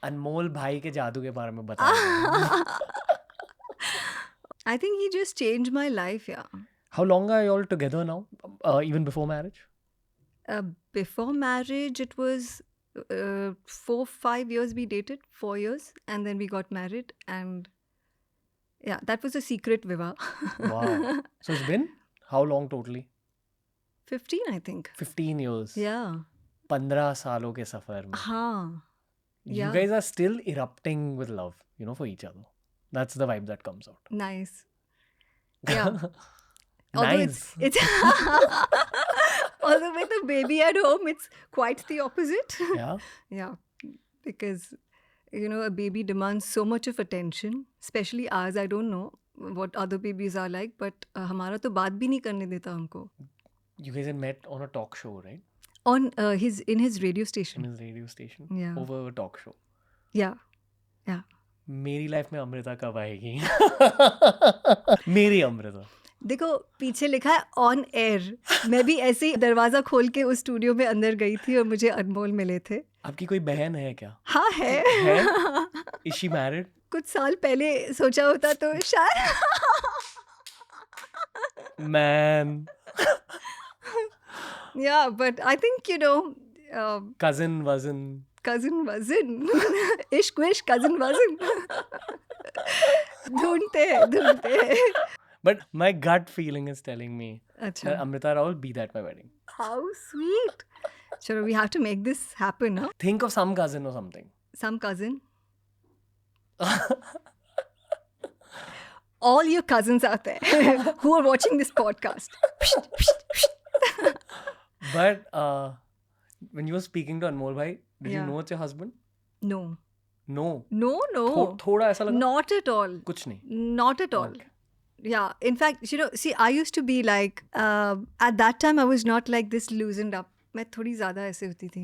अनमोल भाई के जादू के बारे में बता रहे I think he just changed my life, yeah. How long are you all together now? Even before marriage? Before marriage, it was 4-5 years we dated, 4 years, and then we got married, and yeah, that was a secret vivah. Wow. So it's been how long totally? 15, I think. 15 years. Yeah. 15 सालों के सफर में. हाँ. You Yeah. guys are still erupting with love, you know, for each other. That's the vibe that comes out. Nice. Yeah. Although Nice. it's although with a baby at home, it's quite the opposite. Yeah. Yeah, because you know a baby demands so much of attention, especially ours. I don't know what other babies are like, but हमारा तो बात भी नहीं करने देता हमको. You guys had met on a talk show, right? On in his radio In station. his radio station. Yeah. Over a talk show. Yeah, yeah. मेरी life में अमृता कब आएगी? मेरी अमृता. देखो पीछे लिखा है ऑन एयर. मैं भी ऐसे ही दरवाजा खोल के उस स्टूडियो में अंदर गई थी और मुझे अनमोल मिले थे. आपकी कोई बहन है क्या? हाँ है. Is she married? कुछ साल पहले सोचा होता तो शायद. Man. Yeah, but I think you know. Cousin wasn't. Cousin wasn't. इश्क विश्क cousin wasn't. ढूंढते हैं. But my gut feeling is telling me अच्छा. that Amrita Raul be at my wedding. How sweet. Chalo, we have to make this happen, huh? Think of some cousin or something. Some cousin. All your cousins out there who are watching this podcast. But when you were speaking to Anmol bhai, did you Yeah. know it's your husband? No. No. No. थोड़ा ऐसा लगा? Not at all. कुछ नहीं. Not at all. Okay. Yeah, in fact, you know, see, I used to be like, at that time I was not like this loosened up. मैं थोड़ी ज़्यादा ऐसे होती थी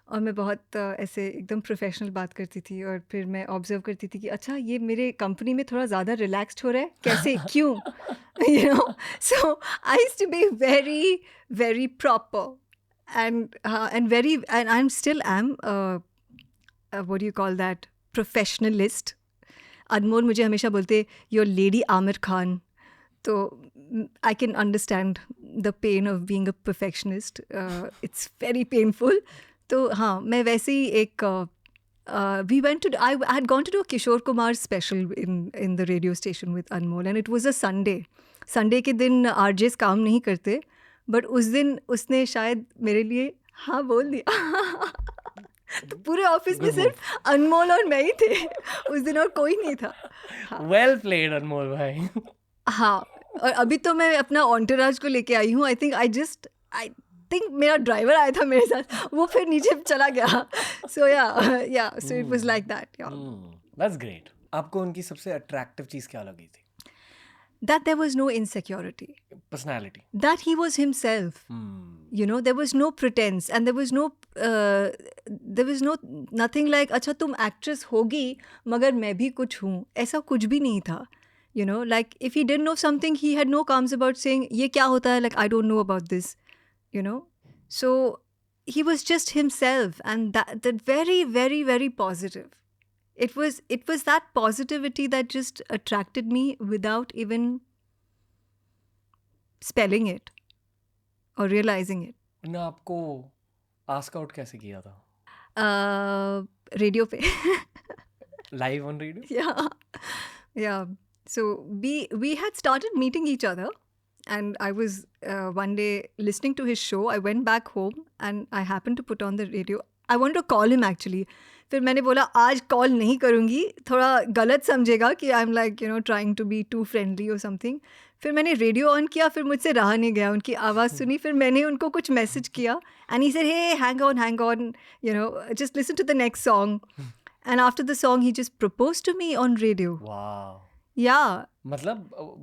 और मैं बहुत ऐसे एकदम प्रोफेशनल बात करती थी और फिर मैं ऑब्जर्व करती थी कि अच्छा ये मेरे कंपनी में थोड़ा ज़्यादा रिलैक्स्ड हो रहा है कैसे क्यों you know. So I used to be very very proper and very and I'm still am what do you call that, professionalist. अनमोल मुझे हमेशा बोलते योर लेडी आमिर खान. तो I can understand the pain of being a perfectionist. It's very painful. तो हाँ मैं वैसे ही एक we went to I had gone to do Kishore Kumar special in the radio station with Anmol and it was a Sunday के दिन RJs काम नहीं करते बट उस दिन उसने शायद मेरे लिए हाँ बोल दिया. तो पूरे ऑफिस में सिर्फ अनमोल और मैं ही थे उस दिन और कोई नहीं था. Well played, Anmol भाई. हाँ और अभी तो मैं अपना ऑन्टराज को लेके आई हूँ. आई थिंक मेरा ड्राइवर आया था मेरे साथ वो फिर नीचे चला गया. सो या so it was like that. That's great. आपको उनकी सबसे अट्रैक्टिव चीज क्या लगी थी? That there was no insecurity. Personality. That he was himself. You know, there was no pretense and there was no nothing like अच्छा तुम एक्ट्रेस होगी मगर मैं भी कुछ हूँ. ऐसा कुछ भी नहीं था. You know, like if he didn't know something, he had no qualms about saying ये क्या होता है, like I don't know about this. You know, so he was just himself and that very very very positive. It was that positivity that just attracted me without even spelling it or realizing it. ने आपको ask out कैसे किया था? Radio पे. Live on radio? Yeah. So we had started meeting each other and I was one day listening to his show. I went back home and I happened to put on the radio. I wanted to call him actually. फिर मैंने बोला आज call नहीं करूँगी, थोड़ा गलत समझेगा कि I am like you know trying to be too friendly और समथिंग. फिर मैंने रेडियो ऑन किया, फिर मुझसे रहा नहीं गया, उनकी आवाज़ सुनी, फिर मैंने उनको कुछ मैसेज किया and he said hey hang on you know just listen to the next song and after the song he just propose to me on radio. वाह. या मतलब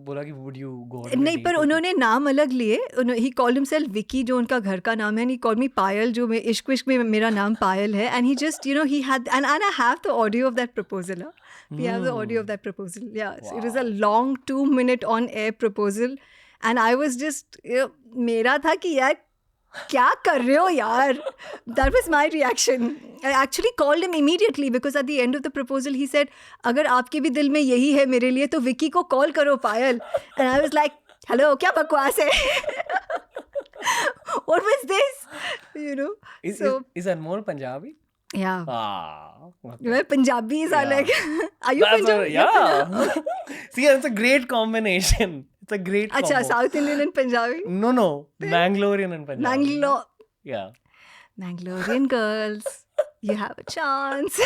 बोला कि would you go? नहीं पर उन्होंने नाम अलग लिए. ही कॉल्ड हिमसेल्फ विकी जो उनका घर का नाम है एंड ही कॉल्ड मी पायल जो मैं इश्क विश्क में मेरा नाम पायल है and he just you know he had and I have the audio of that proposal. We have the audio of that proposal. Yeah, wow. So it was a long 2-minute on-air proposal, and I was just, you know, मेरा था कि यार क्या कर रहे हो यार? That was my reaction. I actually called him immediately because at the end of the proposal he said, अगर आपके भी दिल में यही है मेरे लिए तो विकी को कॉल करो पायल. And I was like, hello, क्या बकवास है? What was this? You know. So Is Anmol Punjabi? yeah. Okay. Well, Punjabis are Yeah. like, are you That's Punjabi? yeah. See, it's a great combination. It's a great अच्छा, combo. South Indian and Punjabi. No. Mangalorean and Punjabi. Mangalore. Yeah. Mangalorean girls, you have a chance.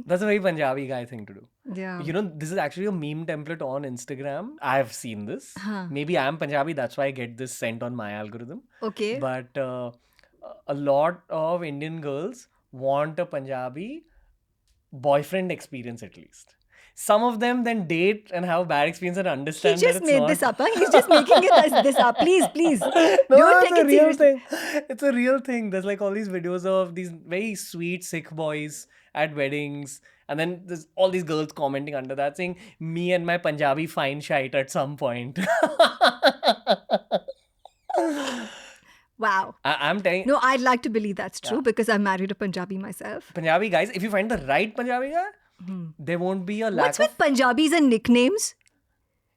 That's a very Punjabi guy thing to do. Yeah. You know, this is actually a meme template on Instagram. I've seen this. Huh. Maybe I'm Punjabi, that's why I get this sent on my algorithm. Okay. But a lot of Indian girls want a Punjabi boyfriend experience at least. Some of them then date and have a bad experience and He understand just that it's made not. this up. Huh? He's just making this up. Please. No, Don't it's take a it real seriously. thing. It's a real thing. There's like all these videos of these very sweet Sikh boys at weddings. And then there's all these girls commenting under that saying, me and my Punjabi fine shite at some point. Wow. I'm telling No, I'd like to believe that's true Yeah. because I'm married a Punjabi myself. Punjabi guys, if you find the right Punjabi guy, there won't be a lack What's of... with Punjabis and nicknames?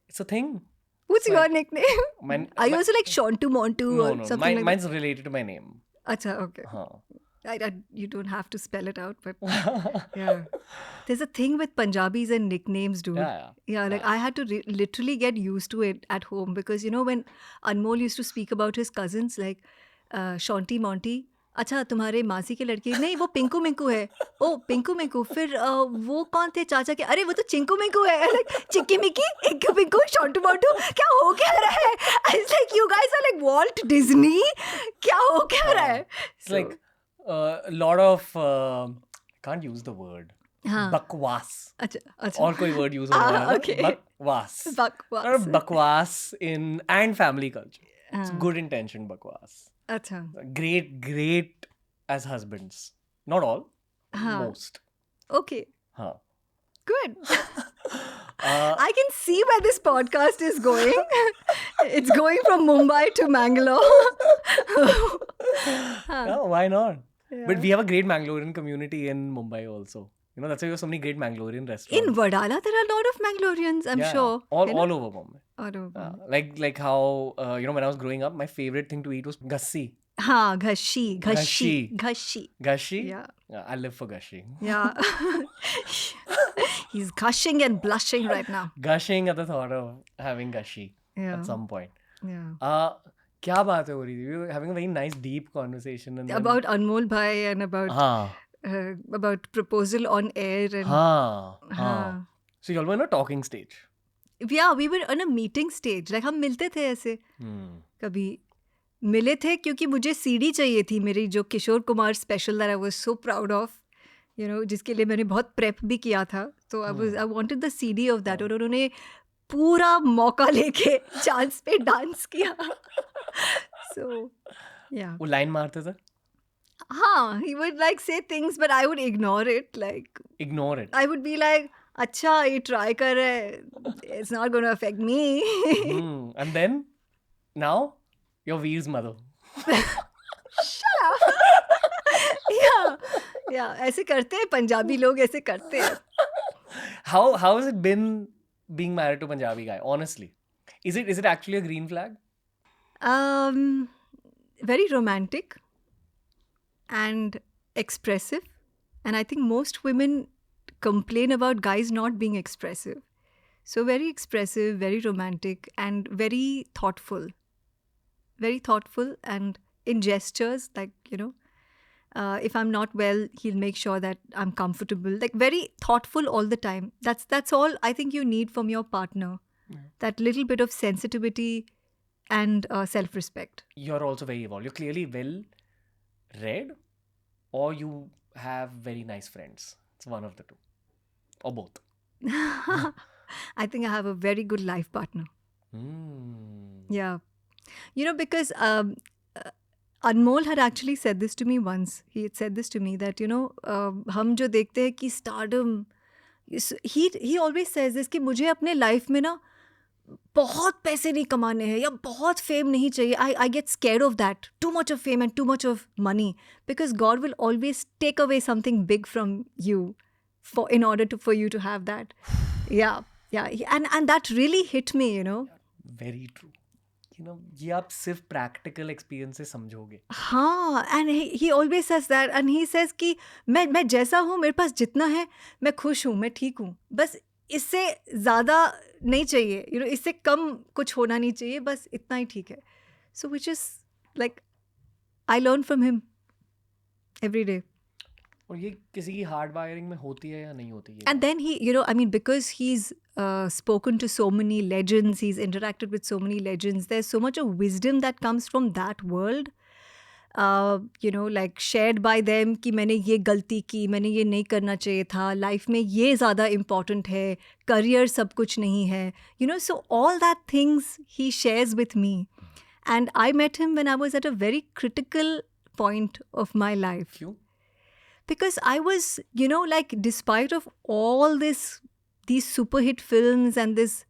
It's a thing. What's It's your like- nickname? Mine- Are you mi- also like Shontu Montu or No. something like Mine's related to my name. that? Acha, okay. Huh. You don't have to spell it out, but yeah. There's a thing with Punjabis and nicknames, dude. Yeah. Yeah, like I had to literally get used to it at home because you know when Anmol used to speak about his cousins like Shonty Monty, अच्छा तुम्हारे मासी के लड़के नहीं वो पिंकू मिंकू है ओ पिंकू मिंकू फिर वो कौन थे चाचा के अरे वो तो चिंकू मिंकू है like चिक्की मिक्की इंकू पिंकू शोंटू मोंटू क्या हो क्या रहा है it's like you guys are like Walt Disney क्या हो क्या रहा है It's like a lot of... can't use the word. हाँ Bakwas. अच्छा और कोई word use होगा ना? okay. Bakwas. बकवास Bakwas in... And family culture. It's हाँ, good intention bakwas. अच्छा Great as husbands. Not all. हाँ Most. okay Huh. good Uh, I can see where this podcast is going. It's going from Mumbai to Mangalore. yeah, why not? But Yeah. we have a great Mangalorean community in Mumbai also. You know, that's why we have so many great Mangalorean In restaurants. Vadala, there are a lot of Mangaloreans, I'm Yeah, sure. All you know? all over Bombay. All over. Like how you know when I was growing up, my favorite thing to eat was gassi. हाँ, घशी. Gashi. Yeah. I live for gashi. Yeah. He's gushing and blushing right now. Gushing at the thought of having gashi Yeah. at some point. Yeah. क्या बात हो रही थी? We were having a very nice deep conversation and then, About Anmol Bhai and about proposal on air and हाँ. So you all were in a talking stage. yeah, we were on a meeting stage. Like हम मिलते थे ऐसे कभी मिले थे क्योंकि मुझे सीडी चाहिए थी मेरी जो Kishore Kumar special that I was so proud of you know जिसके लिए मैंने बहुत प्रेप भी किया था तो I wanted the CD of that और उन्होंने पूरा मौका लेके चांस पे डांस किया सो या वो लाइन मारते थे? हाँ ही वुड लाइक से things but I would ignore it like Ignore it. I would be like अच्छा ये ट्राई कर रहे it's not gonna affect me And then now you're Veer's mother. या ऐसे करते हैं पंजाबी लोग ऐसे करते हैं How has it been being married to a Punjabi guy? Honestly, is it actually a green flag? Very romantic and expressive and I think most women complain about guys not being expressive so very expressive very romantic and very thoughtful and in gestures like you know if I'm not well he'll make sure that I'm comfortable like very thoughtful all the time that's all I think you need from your partner that little bit of sensitivity and self-respect You're also very evolved. You're clearly well read, or you have very nice friends. It's one of the two, or both. I think I have a very good life partner yeah you know because Anmol had actually said this to me once. He had said this to me that, you know, हम जो देखते हैं कि stardom, he always says this कि मुझे अपने life में ना बहुत पैसे नहीं कमाने हैं या बहुत फेम नहीं चाहिए. I get scared of that. Too much of fame and too much of money, because God will always take away something big from you in order for you to have that. Yeah, yeah, and that really hit me, you know. Very true. ये आप सिर्फ practical experience से समझोगे. हाँ, and he always says that, and he says कि मैं जैसा हूँ, मेरे पास जितना है, मैं खुश हूँ, मैं ठीक हूँ, बस इससे ज़्यादा नहीं चाहिए, you know, इससे कम कुछ होना नहीं चाहिए, बस इतना ही ठीक है. So which is like I learn from him every day. और ये किसी की हार्ड वायरिंग में होती है या नहीं होती है? And then he, you know, I mean, because he's spoken to so many legends, he's interacted with so many legends, there's so much of wisdom that comes from that world. You know, like shared by them कि मैंने ये गलती की, मैंने ये नहीं करना चाहिए था, लाइफ में ये ज़्यादा इम्पॉर्टेंट है, करियर सब कुछ नहीं है, you know, so all that things he shares with me. And I met him when I was at a very critical point of my life. क्यों? Because I was, you know, like despite of all these super hit films and this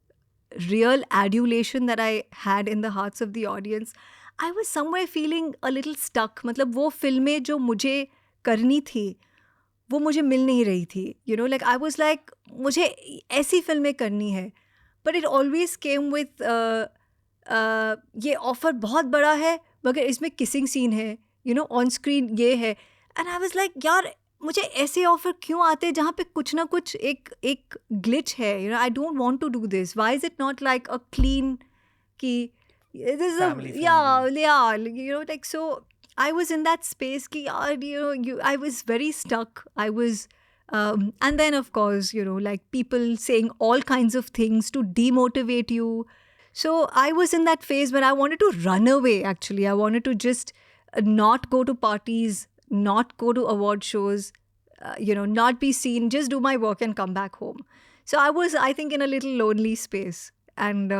real adulation that I had in the hearts of the audience, I was somewhere feeling a little stuck. मतलब वो फिल्में जो मुझे करनी थी वो मुझे मिल नहीं रही थी. You know, like I was like मुझे ऐसी फिल्में करनी है. But it always came with ये ऑफर बहुत बड़ा है मगर इसमें किसिंग सीन है, you know, ऑन स्क्रीन ये है. एंड आई वाज लाइक यार मुझे ऐसे ऑफर क्यों आते हैं जहाँ पे कुछ ना कुछ एक ग्लिच है. You know, I don't want to do this. Why is it not like a clean कि दिस इज Family या friendly. या you know, like so I was in that space कि यार you know I was very stuck. I was and then of course, you know, like people saying all kinds of things to demotivate you. So I was in that phase when I wanted to run away. Actually, I wanted to just not go to parties, not go to award shows, you know, not be seen, just do my work and come back home. So I was, I think, in a little lonely space. And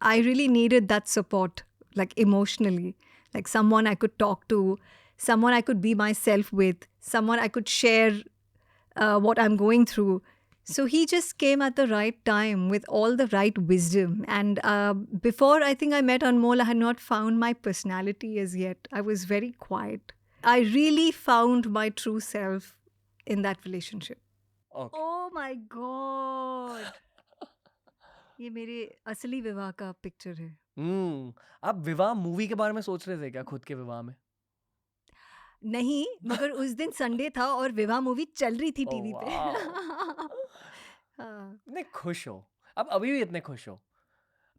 I really needed that support, like emotionally, like someone I could talk to, someone I could be myself with, someone I could share what I'm going through. So he just came at the right time with all the right wisdom. And before I think I met Anmol, I had not found my personality as yet. I was very quiet. I really found my true self in that relationship. Okay. Oh my God! ये मेरे असली विवाह का picture है. आप विवाह movie के बारे में सोच रहे थे क्या खुद के विवाह में? नहीं, मगर उस दिन संडे था और विवाह मूवी चल रही थी Oh, टीवी पे. wow. हाँ. इतने खुश हो, आप अभी भी इतने खुश हो.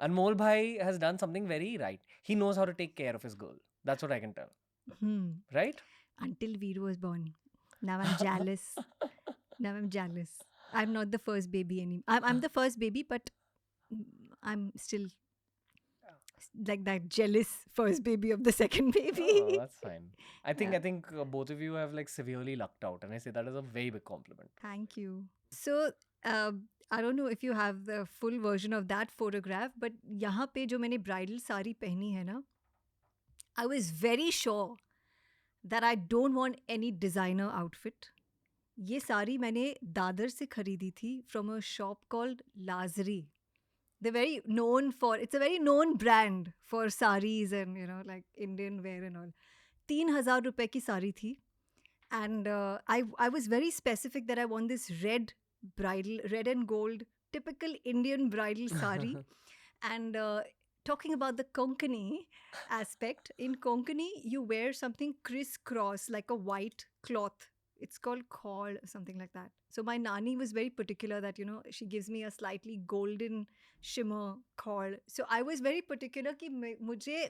अनमोल भाई has done something very right. He knows how to take care of his girl. That's what I can tell. Right? Until Veer was born. Now I'm jealous. Now I'm jealous. I'm not the first baby anymore. I'm the first baby, but I'm still like that jealous first baby of the second baby. Oh, that's fine. I think both of you have like severely lucked out, and I say that is a very big compliment. Thank you. So I don't know if you have the full version of that photograph, but यहाँ पे जो मैंने bridal sari पहनी है ना, I was very sure that I don't want any designer outfit. ये साड़ी मैंने दादर से खरीदी थी from a shop called Lazari. They're very known for, it's a very known brand for saris and, you know, like Indian wear and all. 3,000 रुपए की साड़ी थी. And I was very specific that I want this red and gold, typical Indian bridal sari. And talking about the Konkani aspect, in Konkani, you wear something crisscross, like a white cloth. It's called khol, something like that. So my nani was very particular that, you know, she gives me a slightly golden shimmer khol. So I was very particular कि मुझे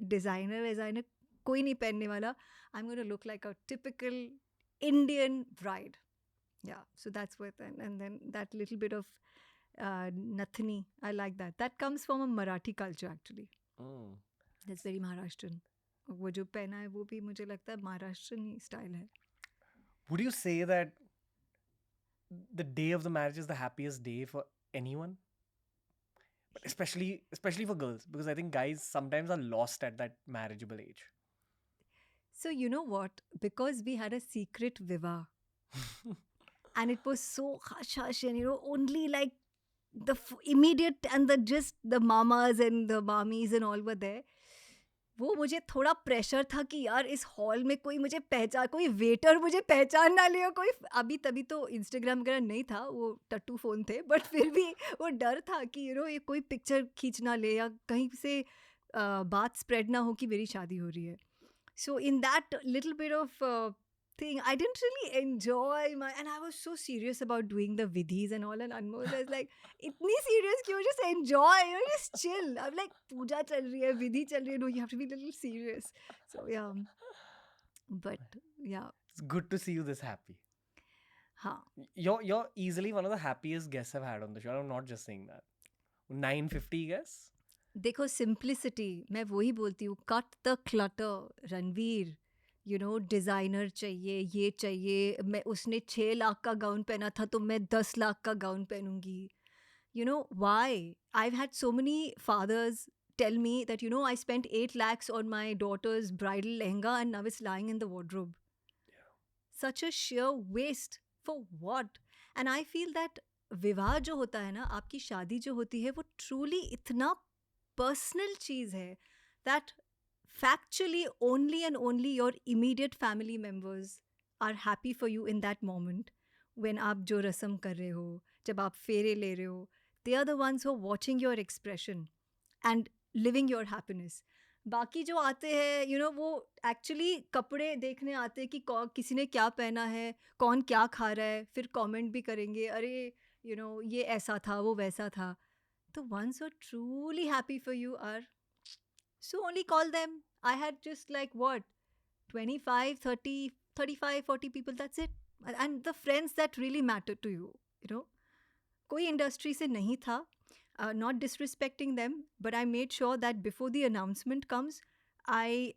designer कोई नहीं पहनने वाला. I'm going to look like a typical Indian bride. Yeah, so that's what, and then that little bit of nathani, I like that. That comes from a Marathi culture actually. That's very Maharashtrian. वो जो पहना है वो भी मुझे लगता है महाराष्ट्रन ही style है. Would you say that the day of the marriage is the happiest day for anyone? But especially for girls, because I think guys sometimes are lost at that marriageable age. So you know what? Because we had a secret vivah, and it was so hush hush, and you know, only like immediate and the mamas and the mommies and all were there. वो मुझे थोड़ा pressure था कि यार इस hall में कोई waiter मुझे पहचान ना ले, कोई अभी तभी तो इंस्टाग्राम वगैरह नहीं था, वो टट्टू फ़ोन थे, बट फिर भी वो डर था कि ये कोई पिक्चर खींच ना ले या कहीं से बात स्प्रेड ना हो कि मेरी शादी हो रही है. So in that little bit of thing, I didn't really enjoy and I was so serious about doing the vidhis and all, and Anmol was like, "Itni serious kyun? Just enjoy, just chill." I'm like, "Puja chal rahi hai, vidhi chal rahi hai. No, you have to be a little serious." So yeah, but yeah, It's good to see you this happy. हाँ. You're easily one of the happiest guests I've had on the show. I'm not just saying that. 950 guess. देखो simplicity, मैं वही बोलती हूँ, cut the clutter. Ranveer, designer चाहिए, ये चाहिए, उसने 6 लाख का गाउन पहना था तो मैं 10 लाख का gown पहनूंगी. Why? I've had so many fathers tell me that, I spent 8 lakhs on my daughter's bridal lehenga and now it's lying in the wardrobe. Yeah. Such a sheer waste. For what? And I feel that विवाह जो होता है ना, आपकी शादी जो होती है, वो truly इतना personal चीज़ है that factually only and only your immediate family members are happy for you in that moment. When आप जो रस्म कर रहे हो, जब आप फेरे ले रहे हो, they are the ones who are watching your expression and living your happiness. बाकी जो आते हैं, वो एक्चुअली कपड़े देखने आते हैं कि किसी ने क्या पहना है, कौन क्या खा रहा है, फिर कमेंट भी करेंगे, अरे ये ऐसा था, वो वैसा था. The ones who are truly happy for you are, so only call them. I had just like what, 25, 30, 35, 40 people, that's it. And the friends that really matter to you, कोई इंडस्ट्री से नहीं था. Not disrespecting them, but I made sure that before the announcement comes, I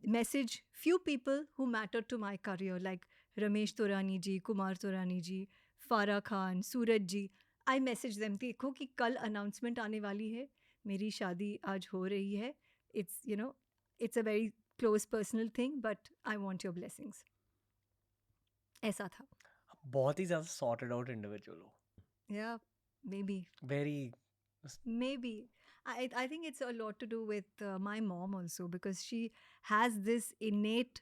message few people who matter to my career, like Ramesh Torani ji, Kumar Torani ji, Farah Khan, Suraj ji. I message them, देखो कि कल announcement आने वाली है, मेरी शादी आज हो रही है. It's, it's a very close personal thing, but I want your blessings. ऐसा था. बहुत ही ज़्यादा sorted out individual हो. Yeah, maybe. Very. Maybe. I think it's a lot to do with my mom also, because she has this innate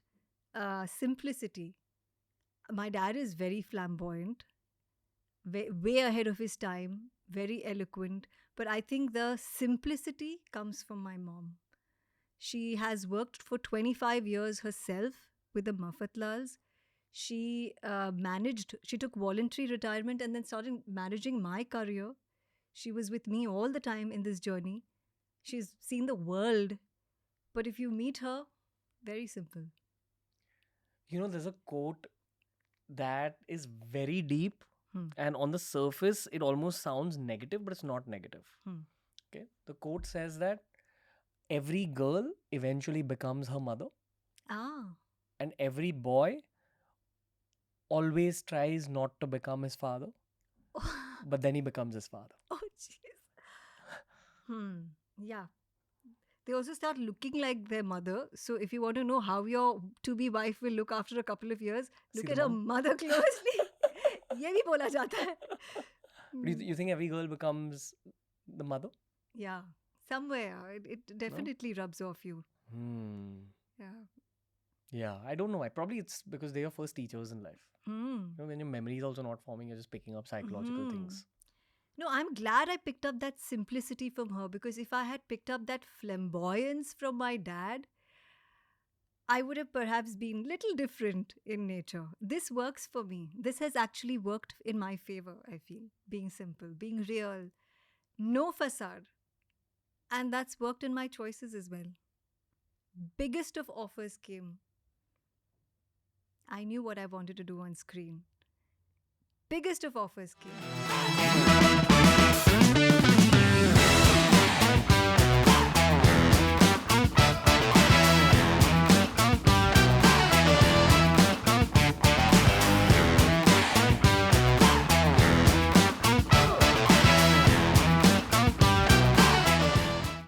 simplicity. My dad is very flamboyant, way ahead of his time, very eloquent, but I think the simplicity comes from my mom. She has worked for 25 years herself with the Mafatlals. She took voluntary retirement and then started managing my career. She was with me all the time in this journey. She's seen the world. But if you meet her, very simple. There's a quote that is very deep, and on the surface, it almost sounds negative, but it's not negative. Okay. The quote says that every girl eventually becomes her mother. And every boy always tries not to become his father. But then he becomes his father. Oh, jeez. Yeah. They also start looking like their mother. So if you want to know how your to-be wife will look after a couple of years, look at her mother closely. ये भी बोला जाता है. You think every girl becomes the mother? Yeah. Somewhere. It definitely rubs off you. Yeah. Yeah, I don't know why. Probably it's because they're your first teachers in life. When your memory is also not forming, you're just picking up psychological things. No, I'm glad I picked up that simplicity from her, because if I had picked up that flamboyance from my dad, I would have perhaps been little different in nature. This works for me. This has actually worked in my favor, I feel. Being simple, being real, no facade. And that's worked in my choices as well. Biggest of offers came. I knew what I wanted to do on screen. Biggest of offers came.